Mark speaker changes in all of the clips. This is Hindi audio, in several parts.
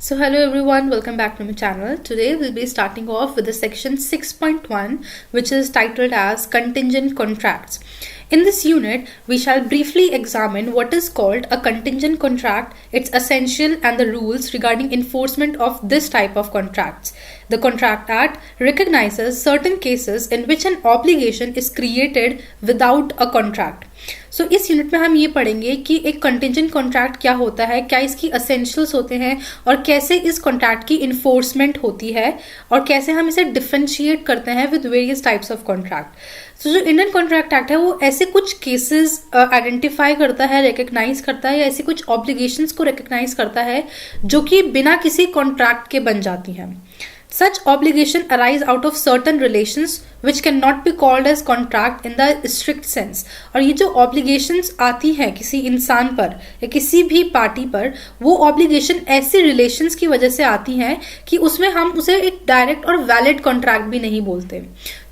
Speaker 1: So hello everyone, welcome back to my channel. Today we'll be starting off with the section 6.1, which is titled as Contingent Contracts. In this unit, we shall briefly examine what is called a contingent contract, its essential and the rules regarding enforcement of this type of contracts. The Contract Act recognizes certain cases in which an obligation is created without a contract. सो इस यूनिट में हम ये पढ़ेंगे कि एक कंटिंजेंट कॉन्ट्रैक्ट क्या होता है, क्या इसकी असेंशियल्स होते हैं और कैसे इस कॉन्ट्रैक्ट की इन्फोर्समेंट होती है और कैसे हम इसे डिफरेंशिएट करते हैं with various types of contract. So जो इंडियन कॉन्ट्रैक्ट एक्ट है वो ऐसे कुछ केसेस आइडेंटिफाई करता है, रिकग्नाइज करता है या ऐसी कुछ ऑब्लिगेशंस को रिकग्नाइज करता है जो कि बिना किसी कॉन्ट्रैक्ट के बन जाती हैं। Such obligation arise out of certain relations which cannot be called as contract in the strict sense. और ये जो obligations आती हैं किसी इंसान पर या किसी भी पार्टी पर, वो obligation ऐसी relations की वजह से आती हैं कि उसमें हम उसे एक डायरेक्ट और वैलिड कॉन्ट्रैक्ट भी नहीं बोलते।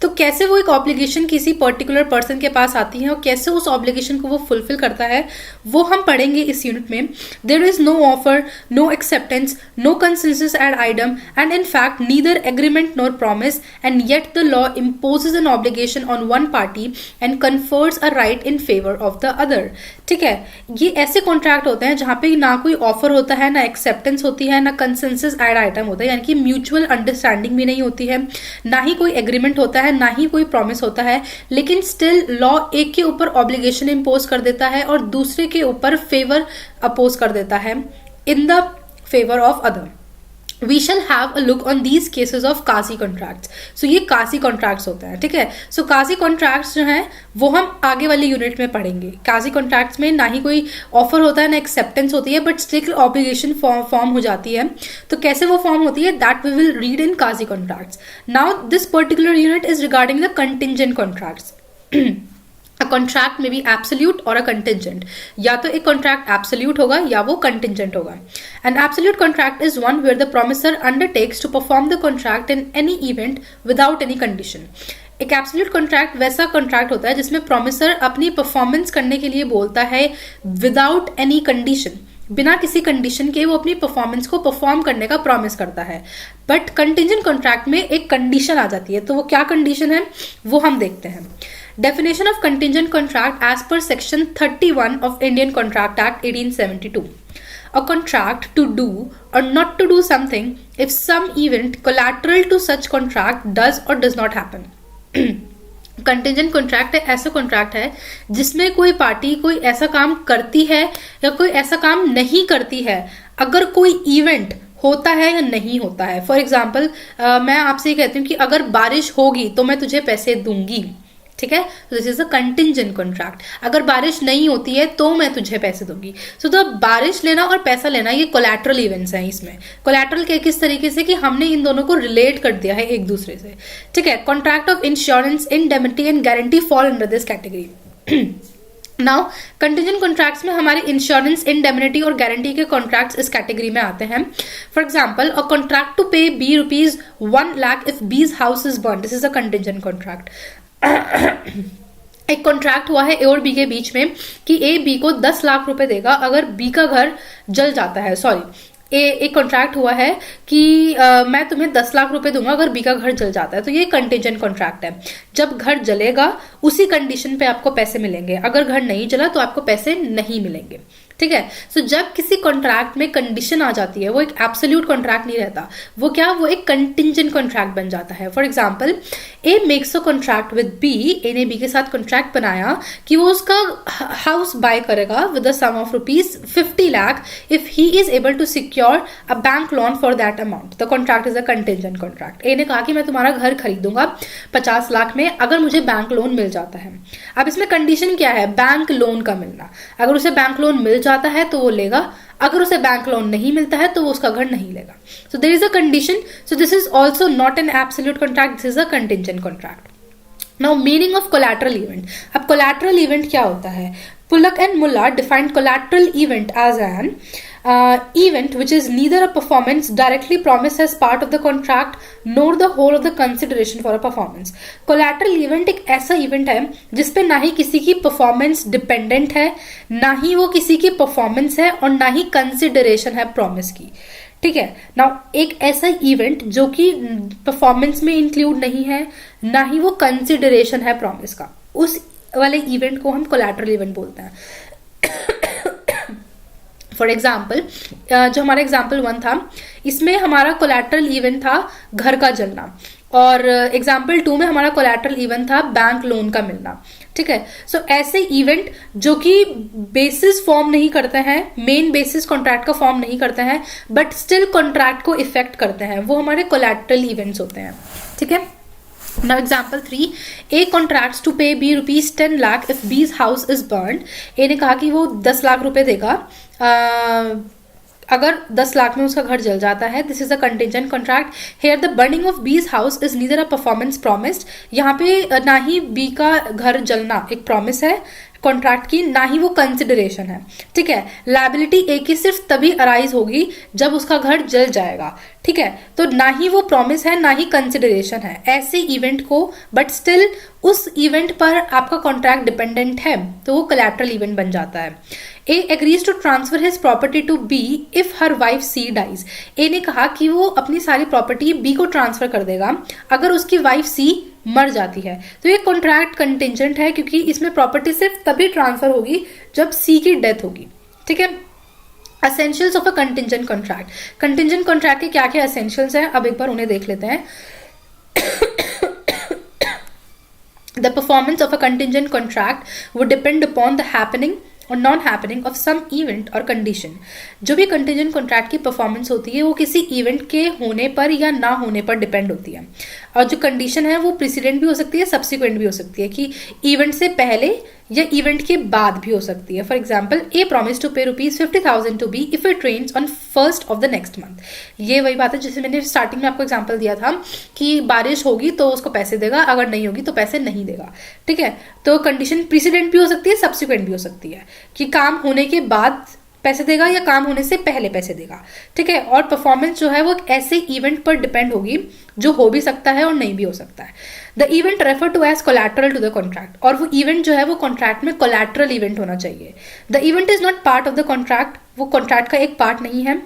Speaker 1: तो कैसे वो एक ऑब्लिगेशन किसी पर्टिकुलर पर्सन के पास आती है और कैसे उस ऑब्लिगेशन को वो फुलफिल करता है वो हम पढ़ेंगे इस यूनिट में। There is no offer, no acceptance, no consensus ad idem and in fact neither agreement nor promise and yet the law imposes an obligation on one party and confers a right in favour of the other. ठीक है, ये ऐसे कॉन्ट्रैक्ट होते हैं जहां पे ना कोई ऑफर होता है, ना एक्सेप्टेंस होती है, ना कंसेंसस एट आइटम होता है, यानी कि म्यूचुअल अंडरस्टैंडिंग भी नहीं होती है, ना ही कोई एग्रीमेंट होता है, ना ही कोई प्रॉमिस होता है, लेकिन स्टिल लॉ एक के ऊपर ऑब्लिगेशन इंपोज कर देता है और दूसरे के ऊपर फेवर अपोज कर देता है in the favour of other. We shall have a look on these cases of quasi contracts. So ये काजी contracts होते हैं, ठीक है। So काजी contracts जो हैं वो हम आगे वाले यूनिट में पढ़ेंगे। काजी contracts में ना ही कोई ऑफर होता है ना एक्सेप्टेंस होती है, बट स्ट्रिक्ट ऑब्लिगेशन फॉर्म हो जाती है। तो कैसे वो फॉर्म होती है that we will read in quasi contracts. Now this particular unit is regarding the contingent contracts. A contract may be absolute or a contingent. या तो एक contract absolute होगा या वो contingent होगा. An absolute contract is one where the promisor undertakes to perform the contract in any event without any condition. एक एब्सोल्यूट कॉन्ट्रैक्ट वैसा कॉन्ट्रैक्ट होता है जिसमें प्रोमिसर अपनी परफॉर्मेंस करने के लिए बोलता है विदाउट एनी कंडीशन, बिना किसी कंडीशन के वो अपनी परफॉर्मेंस को परफॉर्म करने का प्रॉमिस करता है। बट कंटिंजेंट कॉन्ट्रैक्ट में एक कंडीशन आ जाती है, तो वो क्या कंडीशन है वो हम देखते हैं। Definition of contingent contract as per section 31 of Indian Contract Act 1872. A contract to do or not to do something if some event collateral to such contract does or does not happen. Contingent contract ऐसा कॉन्ट्रैक्ट है जिसमें कोई पार्टी कोई ऐसा काम करती है या कोई ऐसा काम नहीं करती है अगर कोई इवेंट होता है या नहीं होता है। फॉर एग्जाम्पल मैं आपसे कहती हूँ कि अगर बारिश होगी तो मैं तुझे पैसे दूंगी, ठीक है। This is a contingent contract. अगर बारिश नहीं होती है तो मैं तुझे पैसे दूंगी। सो तो बारिश लेना और पैसा लेना ये कोलैटरल इवेंट्स हैं। इसमें कोलैटरल के किस तरीके से कि हमने इन दोनों को रिलेट कर दिया है एक दूसरे से, ठीक है। Contract of insurance, indemnity and guarantee fall under this category. Now contingent contracts में हमारे इंश्योरेंस, इंडेमनिटी और गारंटी के कॉन्ट्रैक्ट्स इस कैटेगरी में आते हैं। For example a contract to pay B rupees 1 lakh if B's house is burn, this is a contingent contract. एक कॉन्ट्रैक्ट हुआ है ए और बी के बीच में कि ए बी को 10 लाख रुपए देगा अगर बी का घर जल जाता है। एक कॉन्ट्रैक्ट हुआ है कि मैं तुम्हें 10 लाख रुपए दूंगा अगर बी का घर जल जाता है। तो ये कंटिंजेंट कॉन्ट्रैक्ट है। जब घर जलेगा उसी कंडीशन पे आपको पैसे मिलेंगे, अगर घर नहीं जला तो आपको पैसे नहीं मिलेंगे, ठीक है। सो जब किसी कॉन्ट्रैक्ट में कंडीशन आ जाती है वो एक एब्सोल्यूट कॉन्ट्रैक्ट नहीं रहता, वो एक कंटिंजेंट कॉन्ट्रैक्ट बन जाता है। For example A makes a contract with B, A ने बी के साथ कॉन्ट्रैक्ट बनाया कि वो उसका हाउस बाय करेगा with the sum of rupees 50 lakh if he is able to secure a bank loan for that amount. The contract is a contingent contract. A ने कहा कि मैं तुम्हारा घर खरीदूंगा 50 लाख में अगर मुझे बैंक लोन मिल जाता है। अब इसमें कंडीशन क्या है, बैंक लोन का मिलना। अगर उसे बैंक लोन मिल जाता है तो वो लेगा, अगर उसे बैंक लोन नहीं मिलता है तो वो उसका घर नहीं लेगा। So there is a condition. So this is also not an absolute contract, this is a contingent contract. Now meaning of collateral event. अब कोलैटरल इवेंट क्या होता है? Pulak and Mullah defined collateral event as an event which is neither a performance directly promised as part of the contract nor the whole of the consideration for a performance. Collateral event एक ऐसा event है जिसपे ना ही किसी की performance dependent है, ना ही वो किसी की performance है, और ना ही consideration है promise की. ठीक है. नाउ एक ऐसा इवेंट जो कि परफॉर्मेंस में इंक्लूड नहीं है, ना ही वो कंसिडरेशन है प्रॉमिस का, उस वाले इवेंट को हम कोलैटरल इवेंट बोलते हैं. फॉर एग्जाम्पल, जो हमारा एग्जाम्पल 1 था, इसमें हमारा कोलैटरल इवेंट था घर का जलना, और एग्जाम्पल 2 में हमारा कोलैटरल इवेंट था बैंक लोन का मिलना. ठीक है. सो ऐसे इवेंट जो कि बेसिस फॉर्म नहीं करते हैं, मेन बेसिस कॉन्ट्रैक्ट का फॉर्म नहीं करते हैं, बट स्टिल कॉन्ट्रैक्ट को इफेक्ट करते हैं, वो हमारे कोलैटरल इवेंट्स होते हैं. ठीक है. Now example 3, A contracts to pay B rupees 10 lakh if B's house is burned. A ने कहा कि वो 10 लाख रुपए देगा अगर 10 लाख में उसका घर जल जाता है. This is a contingent contract. Here the burning of B's house is neither a performance promised. यहाँ पे ना ही बी का घर जलना एक प्रॉमिस है कॉन्ट्रैक्ट की, ना ही वो कंसिडरेशन है. ठीक है. लायबिलिटी ए की सिर्फ तभी अराइज होगी जब उसका घर जल जाएगा. ठीक है. तो ना ही वो प्रॉमिस है, ना ही कंसिडरेशन है. ऐसे इवेंट को, बट स्टिल उस इवेंट पर आपका कॉन्ट्रैक्ट डिपेंडेंट है, तो वो कोलैटरल इवेंट बन जाता है. A agrees to transfer his property to B if her wife C dies. A ने कहा कि वो अपनी सारी प्रॉपर्टी B को ट्रांसफर कर देगा अगर उसकी वाइफ C मर जाती है. तो ये कॉन्ट्रैक्ट कंटिजेंट है, क्योंकि इसमें प्रॉपर्टी सिर्फ तभी ट्रांसफर होगी जब C की डेथ होगी. ठीक है. Essentials of a contingent contract. Contingent contract के क्या क्या एसेंशियल्स हैं, अब एक बार उन्हें देख लेते हैं. The performance of a contingent contract would depend upon the happening और non happening of some event और कंडीशन. जो भी कंटिजेंट कॉन्ट्रैक्ट की परफॉर्मेंस होती है वो किसी इवेंट के होने पर या ना होने पर डिपेंड होती है, और जो कंडीशन है वो प्रेसिडेंट भी हो सकती है, सब्सिक्वेंट भी हो सकती है, कि इवेंट से पहले या इवेंट के बाद भी हो सकती है. For example, a promise to pay ₹50,000 to B if it rains on 1st of the next month. ये वही बात है जैसे मैंने स्टार्टिंग में आपको एग्जाम्पल दिया था कि बारिश होगी तो उसको पैसे देगा, अगर नहीं होगी तो पैसे नहीं देगा. ठीक है. तो कंडीशन प्रेसिडेंट भी हो सकती है, सब्सिक्वेंट भी हो सकती है, कि काम होने के बाद पैसे देगा या काम होने से पहले पैसे देगा. ठीक है. और परफॉर्मेंस जो है वो ऐसे इवेंट पर डिपेंड होगी जो हो भी सकता है और नहीं भी हो सकता है. The event refer to as collateral to the contract. और वो इवेंट जो है वो कॉन्ट्रैक्ट में कोलैटरल इवेंट होना चाहिए. The event is not part of the contract. वो कॉन्ट्रैक्ट का एक पार्ट नहीं है,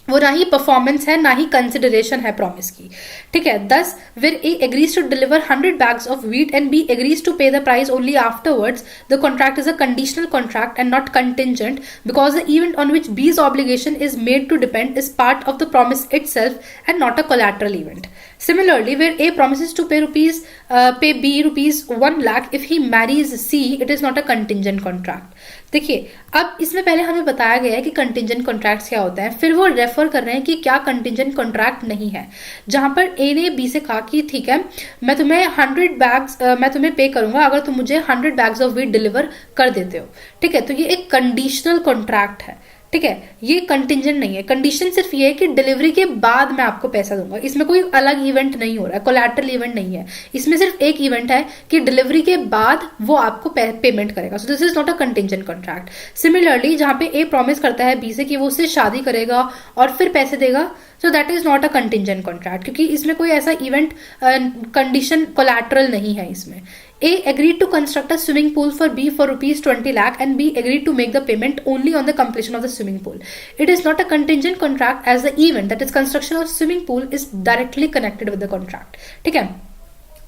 Speaker 1: वो ना ही परफॉर्मेंस है ना ही कंसिडरेशन है प्रॉमिस की. ठीक है. Thus where A agrees to deliver 100 bags of wheat and B agrees to pay the price only afterwards, the contract is a conditional contract and not contingent because the event on which these obligation is made to depend is part of the promise itself and not a collateral event. Similarly, where A promises to pay B rupees 1 lakh if he marries C, it is not a contingent contract. देखिए, अब इसमें पहले हमें बताया गया है कि कंटिजेंट कॉन्ट्रैक्ट्स क्या होते हैं, फिर वो रेफर कर रहे हैं कि क्या कंटिजेंट कॉन्ट्रैक्ट नहीं है. जहां पर ए ने बी से कहा कि ठीक है, मैं तुम्हें 100 बैग्स मैं तुम्हें पे करूंगा अगर तुम मुझे 100 बैग्स ऑफ वीट डिलीवर कर देते हो. ठीक है. तो ये एक कंडीशनल कॉन्ट्रैक्ट है. ठीक है. ये कंटिजेंट नहीं है. कंडीशन सिर्फ ये है कि डिलीवरी के बाद मैं आपको पैसा दूंगा. इसमें कोई अलग इवेंट नहीं हो रहा है, कोलैटरल इवेंट नहीं है. इसमें सिर्फ एक इवेंट है कि डिलीवरी के बाद वो आपको पेमेंट करेगा. सो this is not a contingent contract. Similarly, जहां पे ए प्रॉमिस करता है बी से कि वो उससे शादी करेगा और फिर पैसे देगा, so that is not a contingent contract, क्योंकि इसमें कोई ऐसा इवेंट कंडीशन कोलैटरल नहीं है. इसमें A agreed to construct a swimming pool for B for ₹20 lakh and B agreed to make the payment only on the completion of the swimming pool. It is not a contingent contract as the event, that is construction of swimming pool, is directly connected with the contract. ठीक है.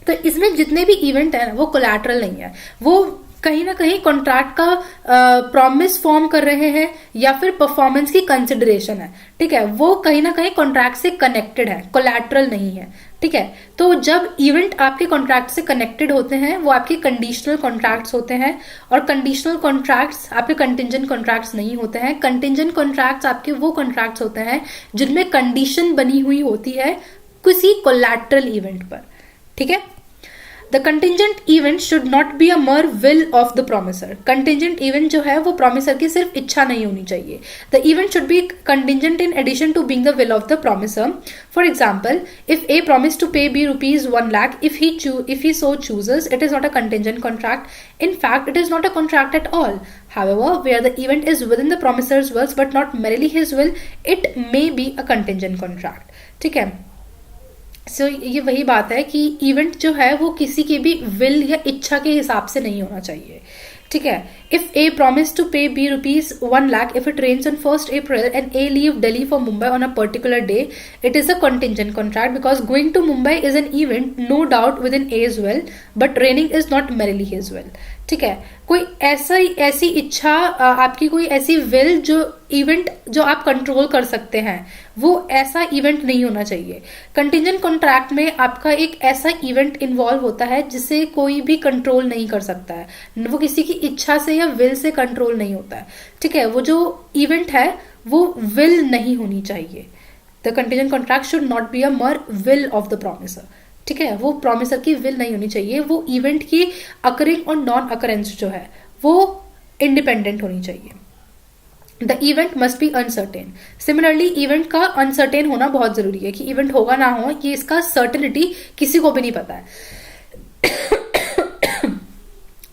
Speaker 1: तो इसमें जितने भी इवेंट है वो कोलैटरल नहीं है, वो कहीं ना कहीं कॉन्ट्रैक्ट का प्रॉमिस फॉर्म कर रहे हैं या फिर परफॉर्मेंस की कंसिडरेशन है. ठीक है. वो कहीं ना कहीं कॉन्ट्रैक्ट से कनेक्टेड है, कोलैटरल नहीं है. ठीक है. तो जब इवेंट आपके कॉन्ट्रैक्ट से कनेक्टेड होते हैं वो आपके कंडीशनल कॉन्ट्रैक्ट्स होते हैं, और कंडीशनल कॉन्ट्रैक्ट्स आपके कंटिजेंट कॉन्ट्रैक्ट्स नहीं होते हैं. कंटिजेंट कॉन्ट्रैक्ट्स आपके वो कॉन्ट्रैक्ट्स होते हैं जिनमें कंडीशन बनी हुई होती है किसी कोलैटरल इवेंट पर. ठीक है. The contingent event should not be a mere will of the promisor. Contingent event जो है वो प्रोमिसर की सिर्फ इच्छा नहीं होनी चाहिए. The event should be contingent in addition to being the will of the promisor. For example, if A promised to pay B rupees 1 lakh if he so chooses, it is not a contingent contract. In fact, it is not a contract at all. However, where the event is within the promisor's wills but not merely his will, it may be a contingent contract. ठीक है. सो ये वही बात है कि इवेंट जो है वो किसी की भी विल या इच्छा के हिसाब से नहीं होना चाहिए. ठीक है. If A promise to pay B rupees 1 lakh if it rains on 1st April and A leave Delhi for Mumbai on a particular day, it is a contingent contract because going to Mumbai is an event no doubt within A's will, but raining is not merely his will. ठीक है. कोई ऐसी इच्छा, आपकी कोई ऐसी विल जो इवेंट जो आप कंट्रोल कर सकते हैं, वो ऐसा इवेंट नहीं होना चाहिए. कंटिजेंट कॉन्ट्रैक्ट में आपका एक ऐसा इवेंट इन्वॉल्व होता है जिसे कोई भी कंट्रोल नहीं कर सकता है. वो किसी की इच्छा से या विल से कंट्रोल नहीं होता है. ठीक है. वो जो इवेंट है वो विल नहीं होनी चाहिए. The contingent contract should not be a mere will of the promisor. ठीक है. वो प्रोमिसर की विल नहीं होनी चाहिए. वो इवेंट की अकरिंग और नॉन अकरेंस जो है वो इंडिपेंडेंट होनी चाहिए. The event must be uncertain. Similarly event का अनसर्टेन होना बहुत जरूरी है कि इवेंट होगा ना हो, ये इसका सर्टेनिटी किसी को भी नहीं पता है.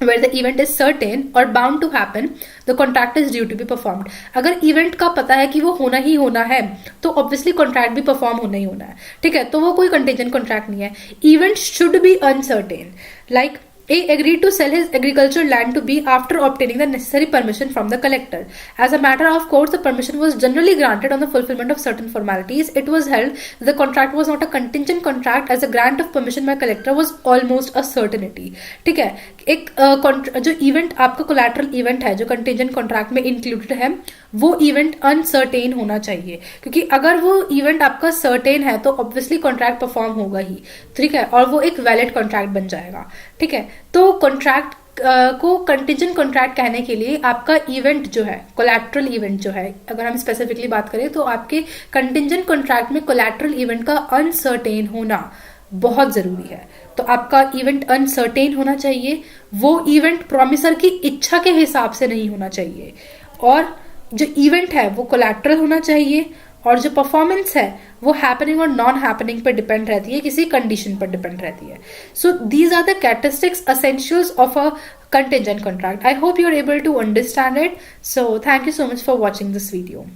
Speaker 1: Where the event is certain or bound to happen, the contract is due to be performed. अगर इवेंट का पता है कि वो होना ही होना है तो ऑब्वियसली कॉन्ट्रैक्ट भी परफॉर्म होना ही होना है. ठीक है. तो वो कोई कंटिजेंट कॉन्ट्रैक्ट नहीं है. Event should B uncertain. Like A agreed to sell his agricultural land to B after obtaining the necessary permission from the collector. As a matter of course, the permission was generally granted on the fulfillment of certain formalities. It was held that the contract was not a contingent contract as the grant of permission by collector was almost a certainty. ठीक है. एक जो इवेंट आपका कोलैटरल इवेंट है जो कंटिजेंट कॉन्ट्रैक्ट में इंक्लूडेड है, वो इवेंट अनसर्टेन होना चाहिए. क्योंकि अगर वो इवेंट आपका सर्टेन है तो ऑब्वियसली कॉन्ट्रैक्ट परफॉर्म होगा ही. ठीक है. और वो एक वैलिड कॉन्ट्रैक्ट बन जाएगा. ठीक है. तो कॉन्ट्रैक्ट को कंटिजेंट कॉन्ट्रैक्ट कहने के लिए आपका इवेंट जो है, कोलैटरल इवेंट जो है, अगर हम स्पेसिफिकली बात करें तो आपके कंटिजेंट कॉन्ट्रैक्ट में कोलैटरल इवेंट का अनसर्टेन होना बहुत जरूरी है. तो आपका इवेंट अनसर्टेन होना चाहिए. वो इवेंट प्रोमिसर की इच्छा के हिसाब से नहीं होना चाहिए. और जो इवेंट है वो कोलैटरल होना चाहिए. और जो परफॉर्मेंस है वो हैपनिंग और नॉन हैपनिंग पर डिपेंड रहती है, किसी कंडीशन पर डिपेंड रहती है. So these are the characteristics essentials of a contingent contract. I hope you are able to understand it. So thank you so much for watching this video.